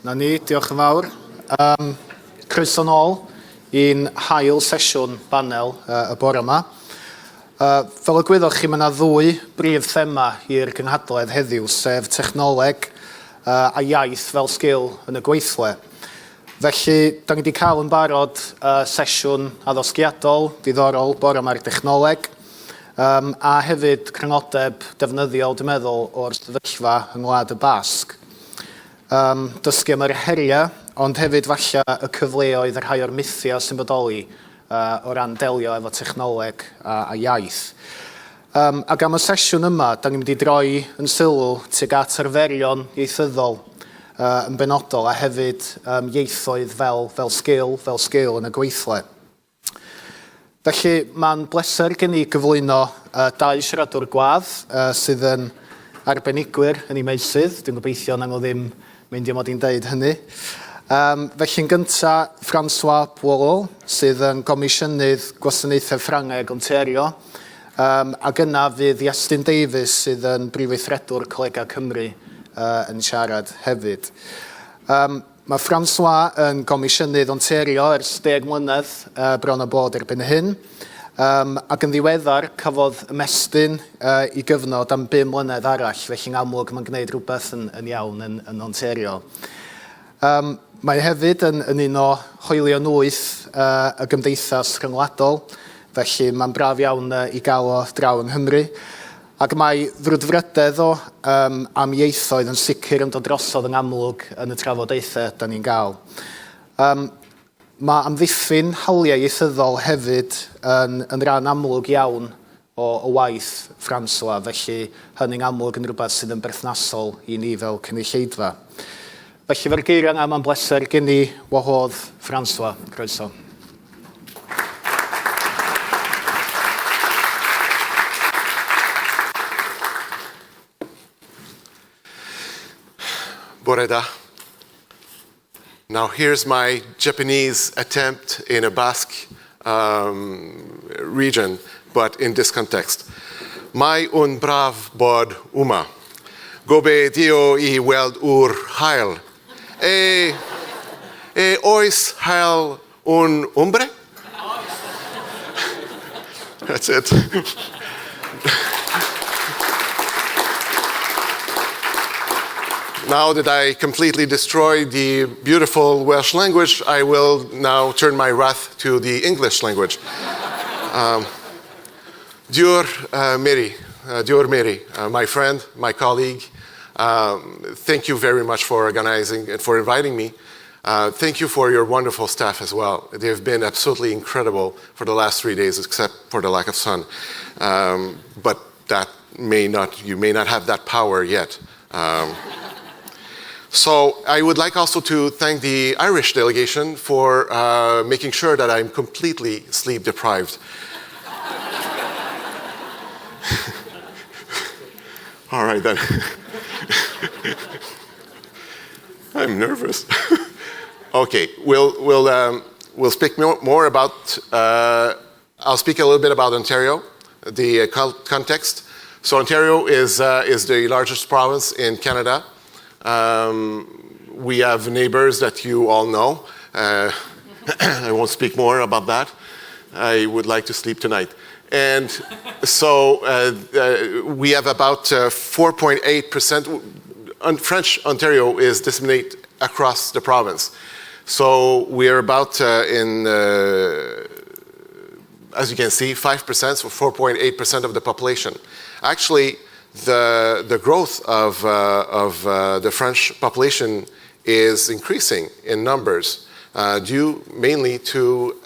Na ni, diolch yn fawr. Croeso nôl i'n hail sesiwn panel y bore yma. Fel y gwyddoch chi, mae yna ddwy brif thema i'r gynghadledd heddiw, sef technoleg a iaith fel sgil yn y gweithle. Felly, da ni wedi cael yn barod sesiwn addosgiadol, diddorol, bore yma'r technoleg, a hefyd crynodeb defnyddiol, dwi'n meddwl, o'r sefyllfa yng Ngwlad y Basg. Dysgu am yr heriau, ond hefyd falle y cyfleoedd yr rhai o'r mythia sy'n bodoli o ran delio efo technoleg a iaith. Ac am y sesiwn yma, da ni'n mynd i droi yn sylw tuag at arferion ieithyddol yn benodol a hefyd ieithoedd fel sgil yn y gweithle. Felly, mae'n bleser gen i gyflwyno dau siaradwr gwadd sydd yn arbenigwyr yn ei meysydd. Dwi'n gobeithio na nhw ddim mynd i mod i'n deud hynny. Felly'n gyntaf, François Boileau, sydd yn Comisiynydd Gwasanaethau Ffangeg Ontario, ac yna fydd Iestyn Davies sydd yn brifweithredwr Colega Cymru yn siarad hefyd. Mae François yn Comisiynydd Ontario ers 10 mlynedd bron o bod erbyn hyn, ac yn ddiweddar cafodd ymestyn i gyfnod am 5 mlynedd arall, felly'n amlwg mae'n gwneud rhywbeth yn iawn yn Ontario. Mae hefyd yn un o hoelion wyth y gymdeithas rhyngwladol, felly mae'n braf iawn i gael o draw yng Nghymru. Ac mae frwdfrydedd o am ieithoedd yn sicr yn dod drosodd yng amlwg yn y trafodaethau da ni'n gael. Mae amddiffyn hawliau ieithyddol hefyd yn rhan amlwg iawn o waith François, felly hynny'n amlwg yn rhywbeth sydd yn berthnasol i ni fel cynulleidfa. Felly fe'r geiriau yma, mae'n bleser gen i wahodd François. Croeso. Bore da. Now here's my Japanese attempt in a Basque region, but in this context. Mai un braf bod uma. Gobe dio I weld hael. Oes hael un umbre? That's it. Now that I completely destroyed the beautiful Welsh language, I will now turn my wrath to the English language. Dior Mary, my friend, my colleague, thank you very much for organizing and for inviting me. Thank you for your wonderful staff as well. They've been absolutely incredible for the last 3 days, except for the lack of sun. But you may not have that power yet. So I would like also to thank the Irish delegation for making sure that I'm completely sleep deprived. All right then. I'm nervous. Okay, we'll speak more about. I'll speak a little bit about Ontario, the context. So Ontario is the largest province in Canada. We have neighbors that you all know. I won't speak more about that. I would like to sleep tonight. And so we have about 4.8%. French Ontario is disseminated across the province. So we are about as you can see, 5%, so 4.8% of the population. Actually, the growth of the French population is increasing in numbers due mainly to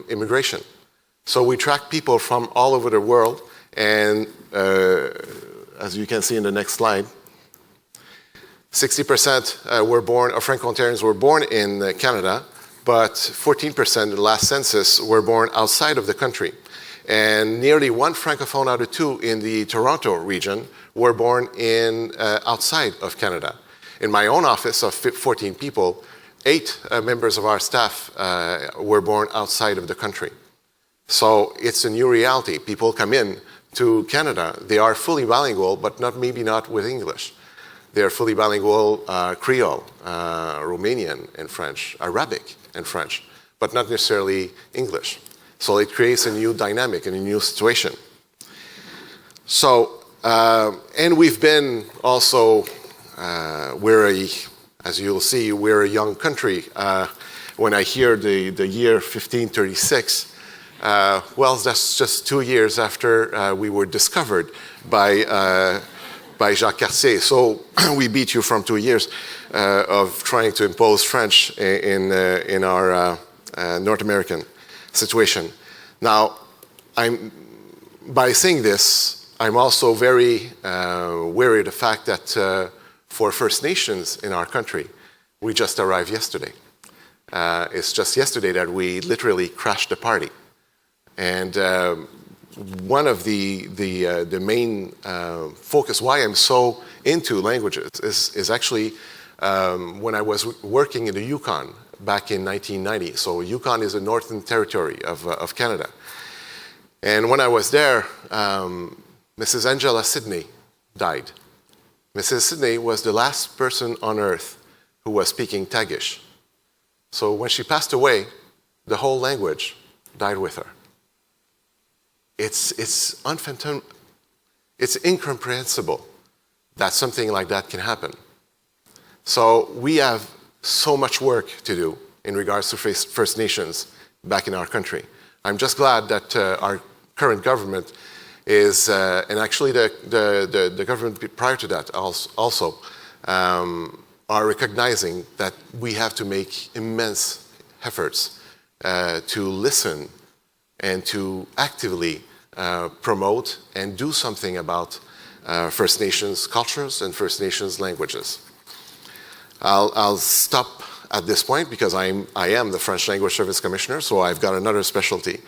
immigration. So we track people from all over the world, and as you can see in the next slide, 60% were born, or Franco-Ontarians were born in Canada, but 14% in the last census were born outside of the country. And nearly 1 Francophone out of 2 in the Toronto region were born outside of Canada. In my own office of 14 people, 8 members of our staff were born outside of the country. So it's a new reality. People come in to Canada. They are fully bilingual, but maybe not with English. They're fully bilingual Creole, Romanian and French, Arabic and French, but not necessarily English. So it creates a new dynamic and a new situation. So, and we've been also, as you'll see, we're a young country. When I hear the year 1536, well, that's just 2 years after we were discovered by Jacques Cartier. So we beat you from 2 years of trying to impose French in our North American situation. Now, by saying this, I'm also very wary of the fact that for First Nations in our country, we just arrived yesterday. It's just yesterday that we literally crashed the party. And one of the main focus why I'm so into languages is actually when I was working in the Yukon back in 1990. So Yukon is a northern territory of Canada. And when I was there, Mrs. Angela Sidney died. Mrs. Sidney was the last person on earth who was speaking Tagish. So when she passed away, the whole language died with her. It's incomprehensible that something like that can happen. So we have so much work to do in regards to First Nations back in our country. I'm just glad that our current government is, and actually the government prior to that also are recognizing that we have to make immense efforts to listen and to actively promote and do something about First Nations cultures and First Nations languages. I'll stop at this point because I am the French Language Service Commissioner, so I've got another specialty.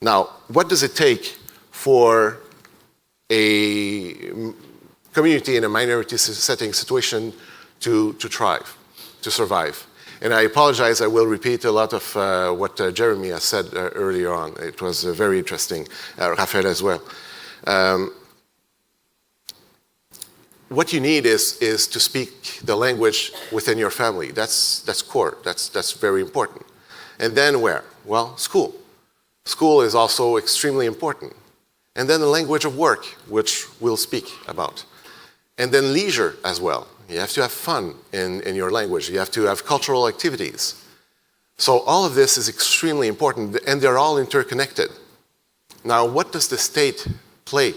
Now, what does it take for a community in a minority setting situation to thrive, to survive? And I apologize, I will repeat a lot of what Jeremy has said earlier on. It was very interesting, Raphael as well. What you need is to speak the language within your family. That's core, that's very important. And then where? Well, school. School is also extremely important. And then the language of work, which we'll speak about. And then leisure as well. You have to have fun in your language. You have to have cultural activities. So all of this is extremely important, and they're all interconnected. Now, what does the state play?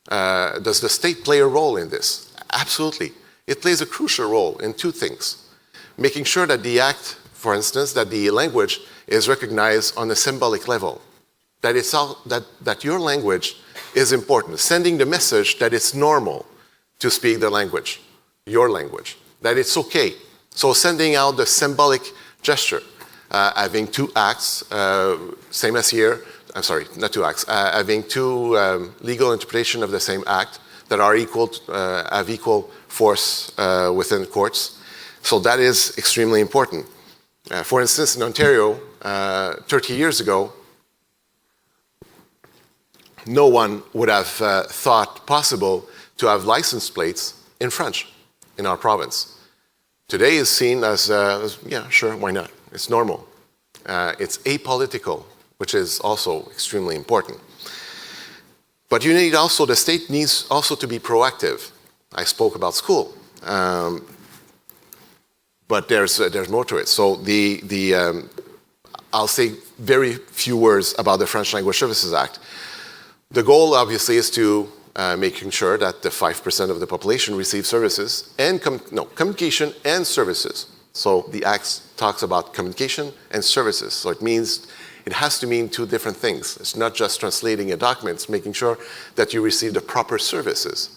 Does the state play a role in this? Absolutely. It plays a crucial role in two things. Making sure that the act, for instance, that the language is recognized on a symbolic level. That, that your language is important. Sending the message that it's normal to speak the language, your language, that it's okay. So sending out the symbolic gesture, having two acts, same as here, I'm sorry, not two acts, having two legal interpretation of the same act that are equal, have equal force within courts. So that is extremely important. For instance, in Ontario, 30 years ago, no one would have thought possible to have license plates in French in our province. Today is seen as yeah, sure, why not? It's normal. It's apolitical, which is also extremely important. But you need also, the state needs also to be proactive. I spoke about school, but there's more to it. So I'll say very few words about the French Language Services Act. The goal, obviously, is to making sure that the 5% of the population receive services and communication and services. So the Act talks about communication and services. So it means it has to mean two different things. It's not just translating a document, it's making sure that you receive the proper services.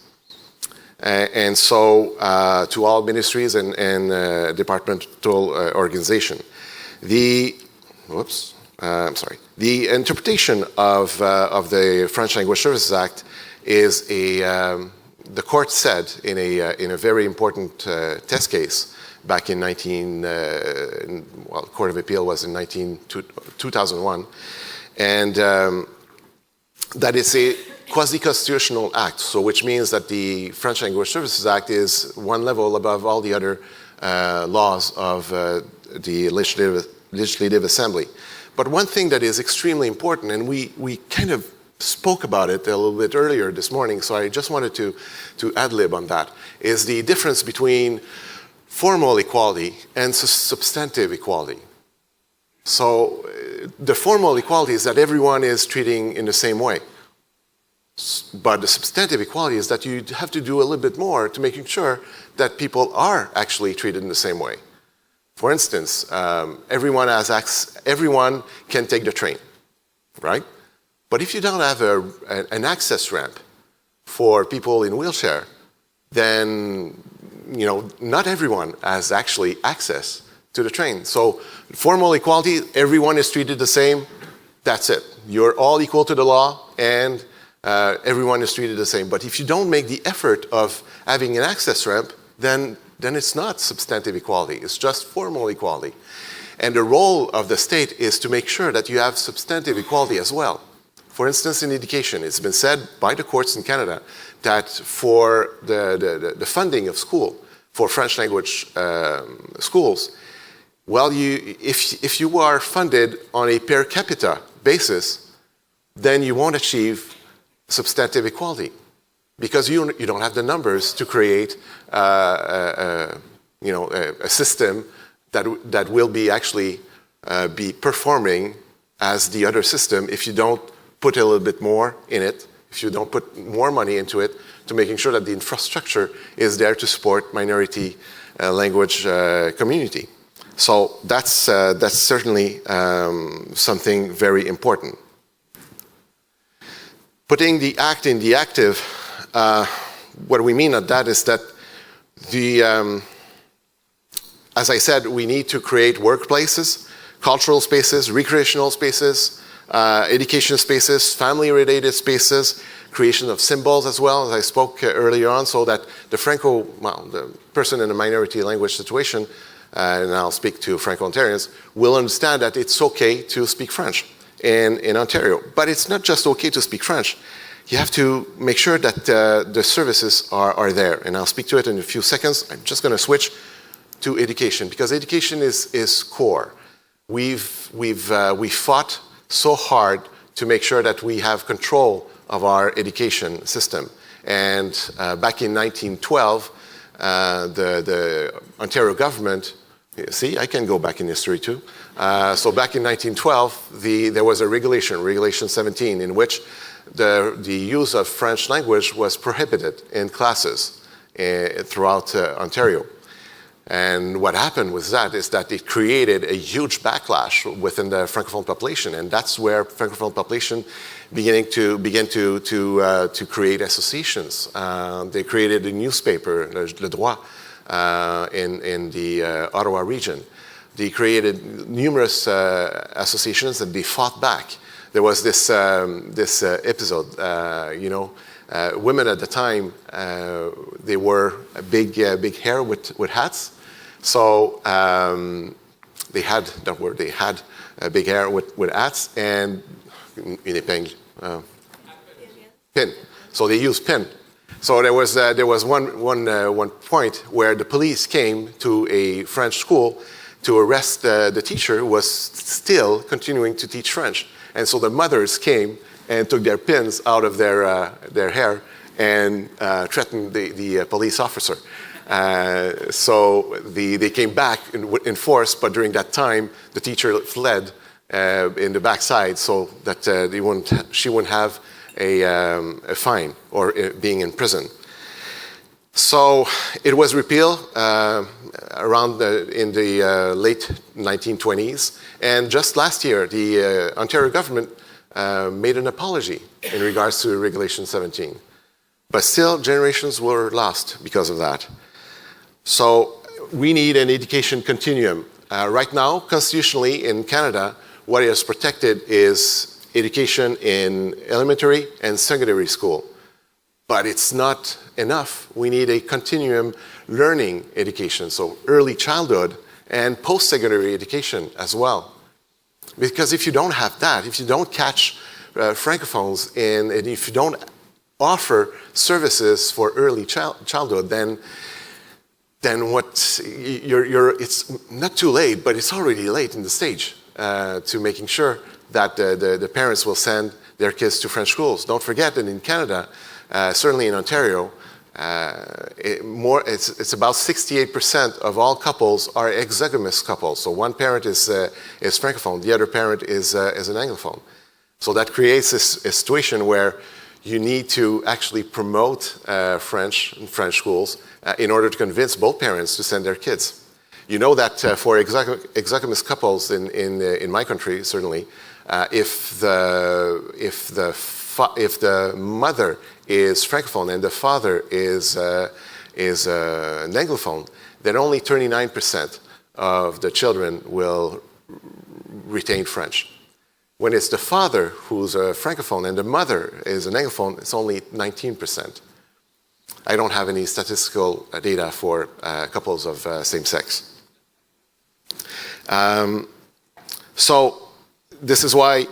And so to all ministries and departmental organization. The interpretation of the French Language Services Act is the court said in a very important test case back in Court of Appeal was in 2001, and that is a quasi-constitutional act, so which means that the French Language Services Act is one level above all the other laws of the Legislative Assembly. But one thing that is extremely important, and we kind of spoke about it a little bit earlier this morning, so I just wanted to ad-lib on that, is the difference between formal equality and substantive equality. So the formal equality is that everyone is treating in the same way. But the substantive equality is that you have to do a little bit more to making sure that people are actually treated in the same way. For instance, everyone can take the train, right? But if you don't have an access ramp for people in wheelchair, then not everyone has actually access to the train. So formal equality, everyone is treated the same. That's it. You're all equal to the law, and everyone is treated the same. But if you don't make the effort of having an access ramp, then it's not substantive equality. It's just formal equality. And the role of the state is to make sure that you have substantive equality as well. For instance, in education, it's been said by the courts in Canada that for the funding of school, for French language schools, well, if you are funded on a per capita basis, then you won't achieve substantive equality because you don't have the numbers to create a system that will be actually be performing as the other system if you don't put a little bit more in it, if you don't put more money into it, to making sure that the infrastructure is there to support minority language community. So that's certainly something very important. Putting the act in the active, what we mean at that is that as I said, we need to create workplaces, cultural spaces, recreational spaces, education spaces, family-related spaces, creation of symbols as well, as I spoke earlier on, so that the person in a minority language situation, and I'll speak to Franco-Ontarians, will understand that it's okay to speak French in Ontario. But it's not just okay to speak French. You have to make sure that the services are there, and I'll speak to it in a few seconds. I'm just going to switch to education, because education is core. We fought so hard to make sure that we have control of our education system. And back in 1912, the Ontario government, see, I can go back in history too. So back in 1912, there was a Regulation 17, in which the use of French language was prohibited in classes throughout Ontario. And what happened with that is that it created a huge backlash within the Francophone population, and that's where Francophone population began to create associations. They created a newspaper, Le Droit, in the Ottawa region. They created numerous associations, and they fought back. There was this episode, women at the time, they wore a big hair with hats. So they had big hair with hats and une épingle, pin. So they used pin. So there was one point where the police came to a French school to arrest the teacher who was still continuing to teach French. And so the mothers came and took their pins out of their hair and threatened the police officer. So they came back in force, but during that time, the teacher fled in the backside so that she wouldn't have a fine or being in prison. So it was repealed in the late 1920s, and just last year, the Ontario government made an apology in regards to Regulation 17. But still, generations were lost because of that. So we need an education continuum. Right now, constitutionally in Canada, what is protected is education in elementary and secondary school. But it's not enough. We need a continuum learning education, so early childhood and post-secondary education as well. Because if you don't have that, if you don't catch Francophones and if you don't offer services for early childhood, then it's not too late, but it's already late in the stage to making sure that the parents will send their kids to French schools. Don't forget that in Canada, certainly in Ontario, it's about 68% of all couples are exogamous couples. So one parent is Francophone, the other parent is an Anglophone. So that creates a situation where you need to actually promote French in French schools in order to convince both parents to send their kids. You know that for exogamous couples in my country, certainly, if the mother is Francophone and the father is an Anglophone, then only 39% of the children will retain French. When it's the father who's a Francophone and the mother is an Anglophone, it's only 19%. I don't have any statistical data for couples of same sex. So this is why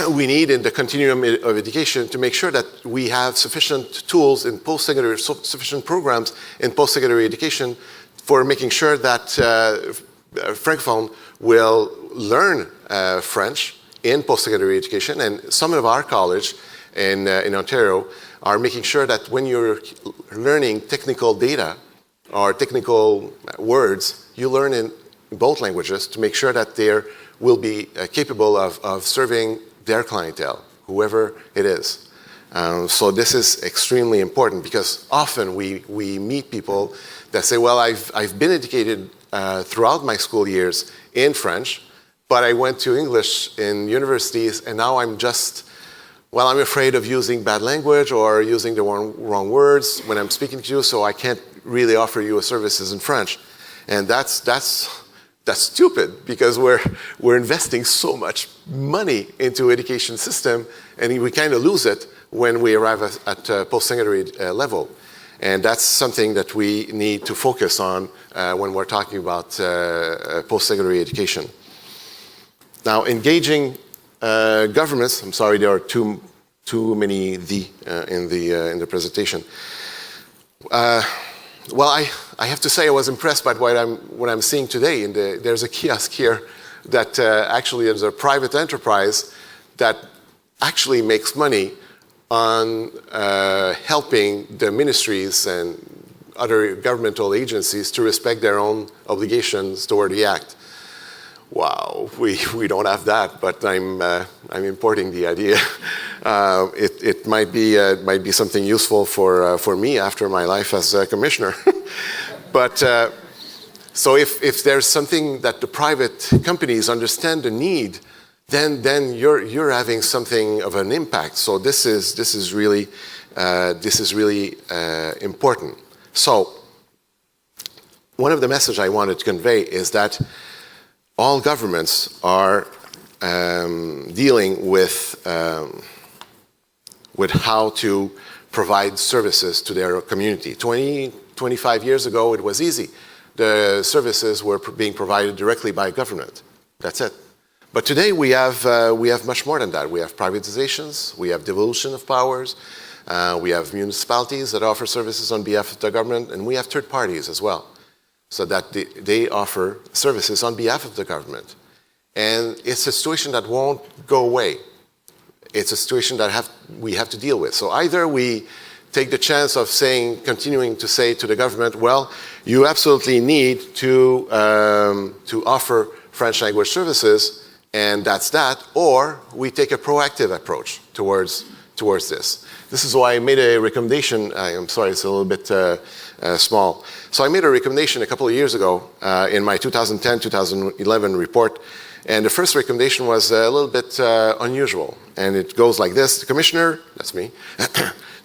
we need in the continuum of education to make sure that we have sufficient tools in post-secondary, sufficient programs in post-secondary education for making sure that Francophone will learn French in post-secondary education. And some of our college in Ontario are making sure that when you're learning technical data or technical words, you learn in both languages to make sure that they will be capable of serving their clientele, whoever it is. So this is extremely important because often we meet people that say, well, I've been educated throughout my school years in French, but I went to English in universities and now I'm afraid of using bad language or using the wrong words when I'm speaking to you, so I can't really offer you services in French. And that's stupid because we're investing so much money into education system and we kind of lose it when we arrive at post-secondary level. And that's something that we need to focus on when we're talking about post-secondary education. Now, engaging governments, I'm sorry, there are too many in the presentation. Well, I have to say I was impressed by what I'm seeing today. There's a kiosk here that actually is a private enterprise that actually makes money on helping the ministries and other governmental agencies to respect their own obligations toward the Act. Wow, we don't have that, but I'm importing the idea. It might be something useful for me after my life as a commissioner. But so if there's something that the private companies understand the need, then you're having something of an impact. So this is really important. So one of the messages I wanted to convey is that all governments are dealing with how to provide services to their community. 25 years ago, it was easy. The services were being provided directly by government. That's it. But today we have much more than that. We have privatizations, we have devolution of powers, we have municipalities that offer services on behalf of the government, and we have third parties as well, so that they offer services on behalf of the government. And it's a situation that won't go away. It's a situation that we have to deal with. So either we take the chance of continuing to say to the government, well, you absolutely need to offer French language services, and that's that, or we take a proactive approach towards this. This is why I made a recommendation. I'm sorry, it's a little bit small. So I made a recommendation a couple of years ago in my 2010-2011 report, and the first recommendation was a little bit unusual, and it goes like this. The Commissioner, that's me,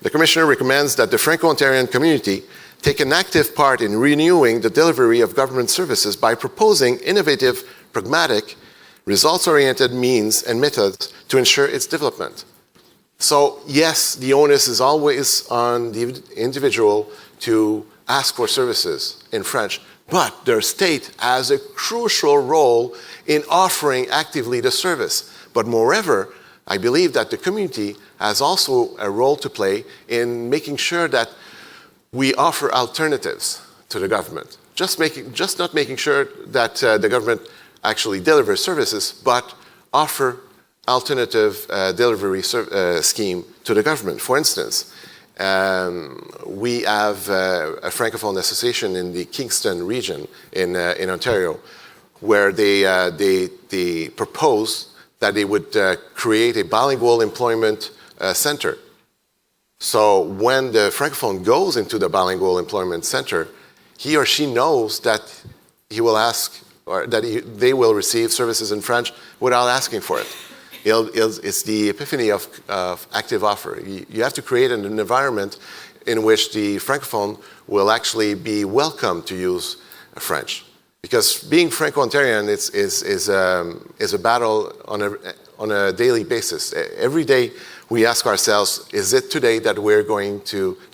the Commissioner recommends that the Franco-Ontarian community take an active part in renewing the delivery of government services by proposing innovative, pragmatic, results-oriented means and methods to ensure its development. So yes, the onus is always on the individual to ask for services in French, but their state has a crucial role in offering actively the service. But moreover, I believe that the community has also a role to play in making sure that we offer alternatives to the government. Just not making sure that the government actually delivers services, but offer alternative delivery scheme to the government. For instance, we have a Francophone association in the Kingston region in Ontario, where they propose that they would create a bilingual employment center. So when the Francophone goes into the bilingual employment center, he or she knows that he will ask, or that they will receive services in French without asking for it. It's the epiphany of active offer. You have to create an environment in which the Francophone will actually be welcome to use French. Because being Franco-Ontarian is a battle on a daily basis. Every day we ask ourselves, is it today that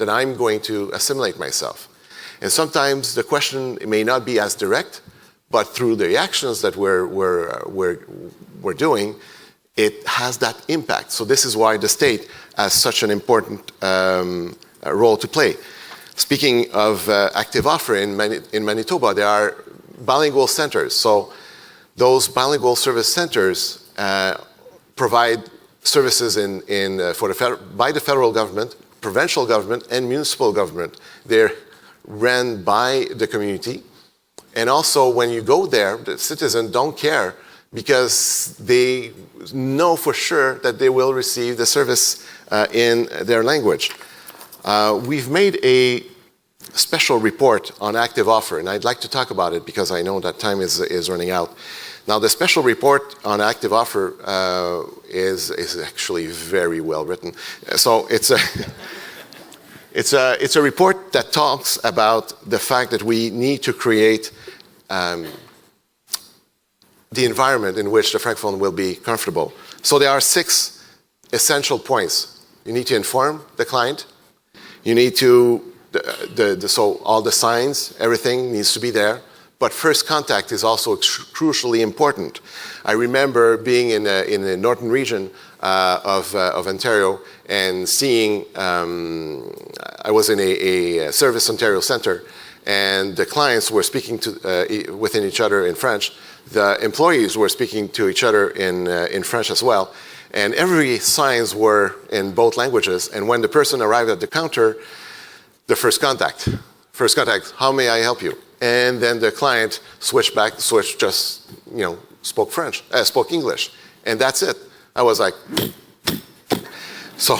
I'm going to assimilate myself? And sometimes the question may not be as direct, but through the actions that we're doing, it has that impact. So this is why the state has such an important role to play. Speaking of active offer, in Manitoba, there are bilingual centers. So those bilingual service centers provide services by the federal government, provincial government, and municipal government. They're run by the community. And also, when you go there, the citizens don't care because they know for sure that they will receive the service in their language. We've made a special report on active offer, and I'd like to talk about it because I know that time is running out. Now, the special report on active offer is actually very well written. So it's a report that talks about the fact that we need to create the environment in which the Francophone will be comfortable. So there are 6 essential points. You need to inform the client. You need to, so all the signs, everything needs to be there. But first contact is also crucially important. I remember being in the northern region of Ontario and seeing, I was in a Service Ontario Centre, and the clients were speaking within each other in French. The employees were speaking to each other in French as well. And every signs were in both languages. And when the person arrived at the counter, the first contact, how may I help you? And then the client switched, spoke English. And that's it. I was like, so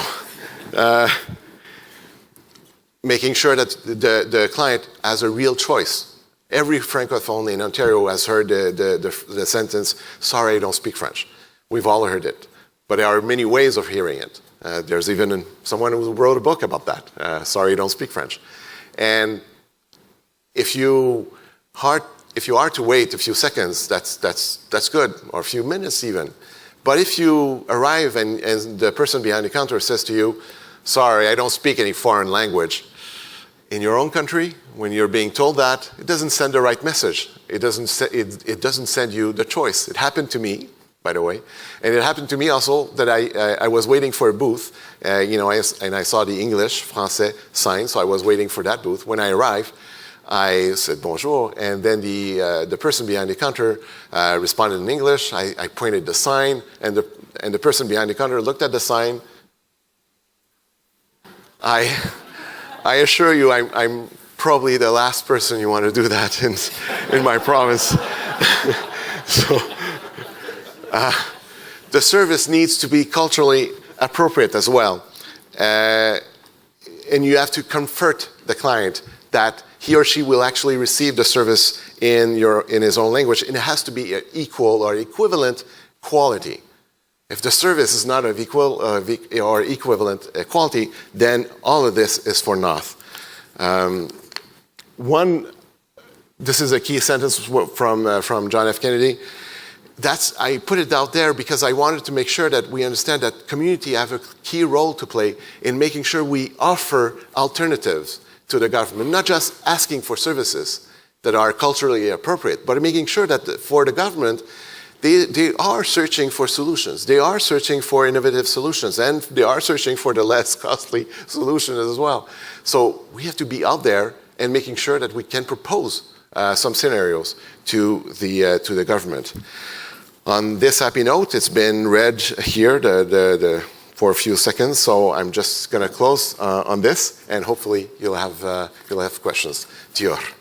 making sure that the client has a real choice. Every Francophone in Ontario has heard the sentence, sorry, I don't speak French. We've all heard it. But there are many ways of hearing it. There's even someone who wrote a book about that, sorry, I don't speak French. And if you are to wait a few seconds, that's good, or a few minutes even. But if you arrive and the person behind the counter says to you, sorry, I don't speak any foreign language, in your own country, when you're being told that, it doesn't send the right message. It doesn't send you the choice. It happened to me, by the way, and it happened to me also that I was waiting for a booth, and I saw the English, Français sign, so I was waiting for that booth. When I arrived, I said bonjour, and then the person behind the counter responded in English. I pointed the sign, and the person behind the counter looked at the sign. I assure you, I'm probably the last person you want to do that in my province. So the service needs to be culturally appropriate as well. And you have to comfort the client that he or she will actually receive the service in his own language, and it has to be equal or equivalent quality. If the service is not of equal or equivalent quality, then all of this is for naught. This is a key sentence from John F. Kennedy. I put it out there because I wanted to make sure that we understand that community have a key role to play in making sure we offer alternatives to the government, not just asking for services that are culturally appropriate, but making sure that for the government, they are searching for solutions. They are searching for innovative solutions, and they are searching for the less costly solution as well. So we have to be out there and making sure that we can propose some scenarios to the government. On this happy note, it's been read here for a few seconds, so I'm just going to close on this, and hopefully you'll have questions. Diolch.